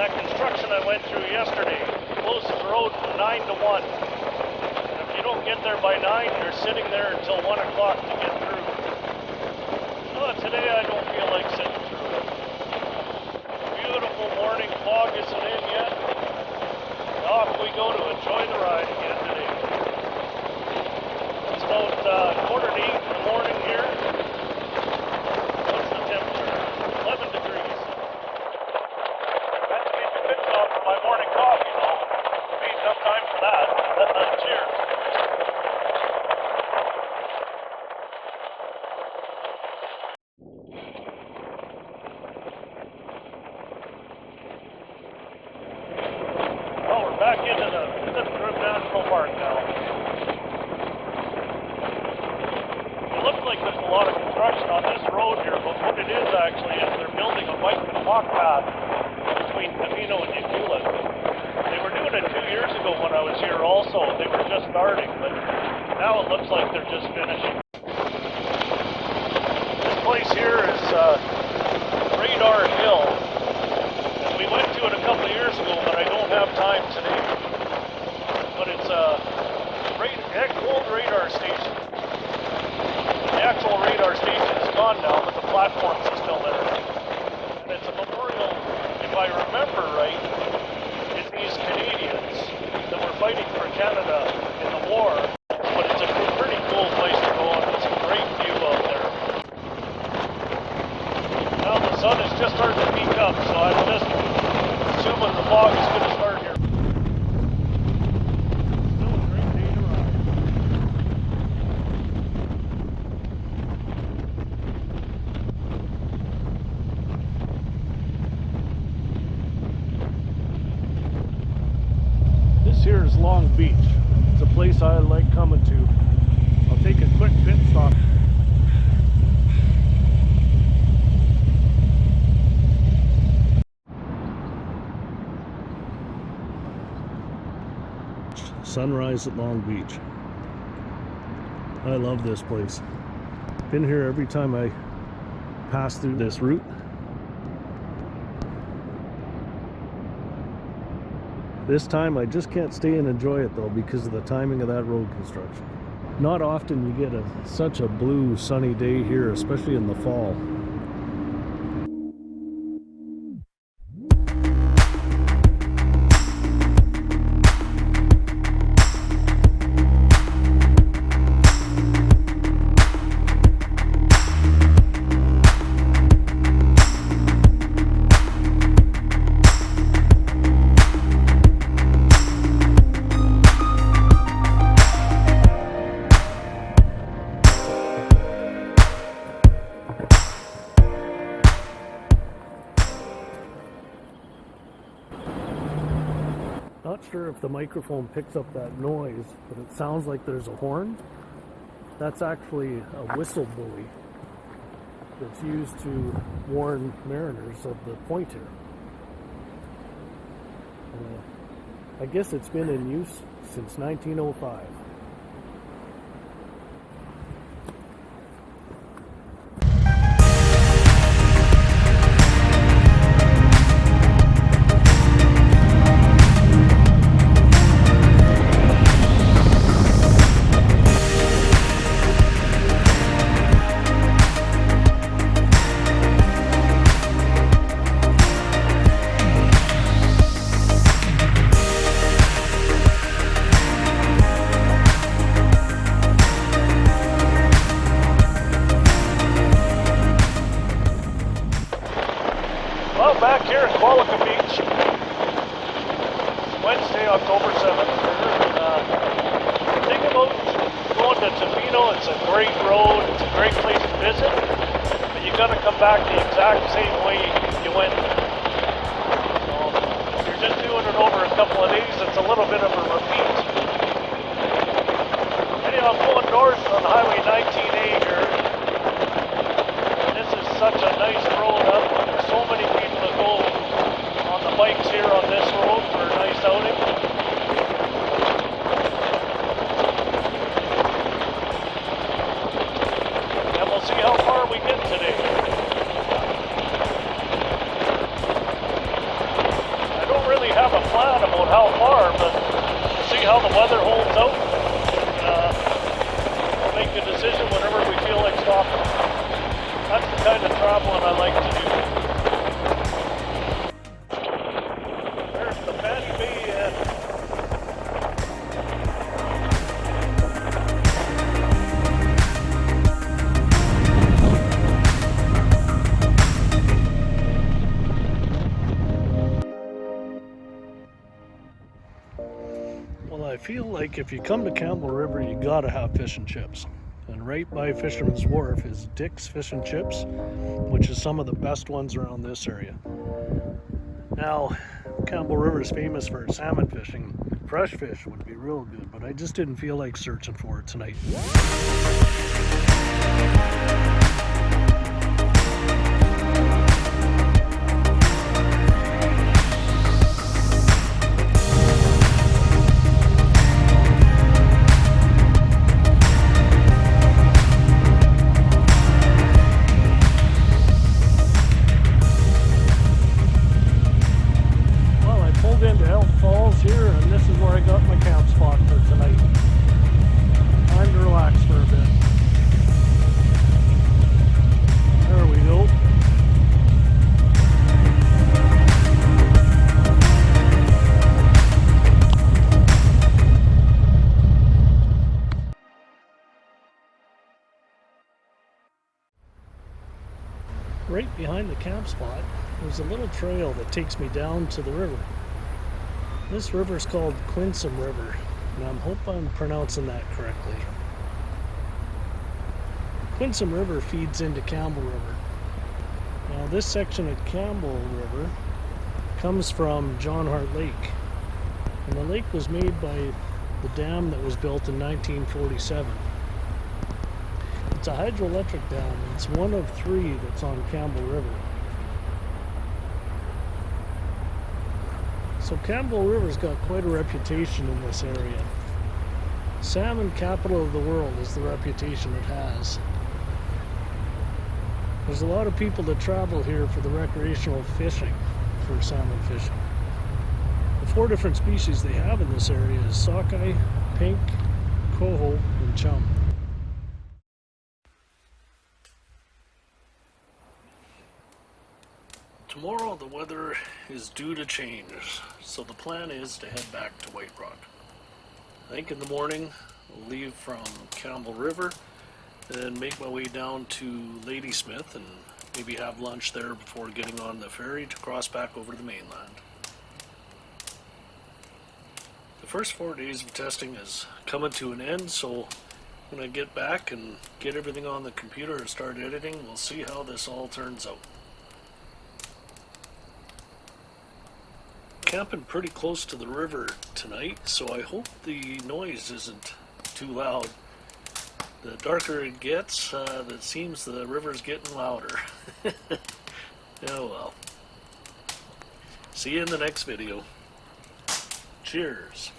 that construction I went through yesterday closed the road from 9 to 1. And if you don't get there by 9, you're sitting there until 1 o'clock to get through. Well, today I don't feel like sitting through it. Beautiful morning, fog isn't in yet. Off we go to enjoy the ride again today. It's about 7:45 in the morning here. What's the temperature? 11 degrees. I have to get the bits off for my morning coffee, though. Made enough time for that. Cheers. Oh, we're back into the Tofino National Park now. It looks like there's a lot of construction on this road here, but what it is actually is they're building a bike and walk path between Tofino and Ucluelet. They were doing it 2 years ago when I was here also. They were just starting, but now it looks like they're just finishing. This place here is Radar Hill. And we went to it a couple of years ago, but I don't have time today. But it's a old radar station. The actual radar station is gone now, but the platforms are still there. And it's a memorial, if I remember right, it's these Canadians that were fighting for Canada in the war. But it's a pretty cool place to go, and it's a great view out there. Now the sun is just starting to peak up, so I'm just assuming the fog is going to start here. Still a great day to ride. This here is Long Beach. It's a place I like coming to. I'll take a quick pit stop. Sunrise at Long Beach. I love this place. Been here every time I pass through this route. This time I just can't stay and enjoy it though because of the timing of that road construction. Not often you get such a blue sunny day here, especially in the fall. Not sure if the microphone picks up that noise, but it sounds like there's a horn. That's actually a whistle buoy that's used to warn mariners of the point here. I guess it's been in use since 1905. Well, back here at Qualica Beach, Wednesday, October 7th. Think about going to Tofino. It's a great road. It's a great place to visit. But you got to come back the exact same way you went. So if you're just doing it over a couple of days, it's a little bit of a repeat. Anyhow, I'm going north on Highway 19A here. This is such a nice road up. There's so many people that go on the bikes here on this road for a nice outing. And we'll see how far we get today. about how far, but we'll see how the weather holds out. We'll make a decision whenever we feel like stopping. That's the kind of traveling I like to do. There's the Patty Bay Inn. Well, I feel like if you come to Campbell River, you gotta have fish and chips. And right by Fisherman's Wharf is Dick's Fish and Chips, which is some of the best ones around this area. Now, Campbell River is famous for salmon fishing. Fresh fish would be real good, but I just didn't feel like searching for it tonight. Into Elk Falls here, and this is where I got my camp spot for tonight. Time to relax for a bit. There we go. Right behind the camp spot, there's a little trail that takes me down to the river. This river is called Quinsam River, and I hope I'm pronouncing that correctly. Quinsam River feeds into Campbell River. Now this section of Campbell River comes from John Hart Lake, and the lake was made by the dam that was built in 1947. It's a hydroelectric dam, and it's one of 3 that's on Campbell River. So Campbell River's got quite a reputation in this area. Salmon capital of the world is the reputation it has. There's a lot of people that travel here for the recreational fishing, for salmon fishing. The 4 different species they have in this area is sockeye, pink, coho, and chum. Tomorrow the weather is due to change, so the plan is to head back to White Rock. I think in the morning we'll leave from Campbell River and make my way down to Ladysmith and maybe have lunch there before getting on the ferry to cross back over to the mainland. The first 4 days of testing is coming to an end, so when I get back and get everything on the computer and start editing, we'll see how this all turns out. Camping pretty close to the river tonight, so I hope the noise isn't too loud. The darker it gets, it seems the river's getting louder. Oh well. See you in the next video. Cheers.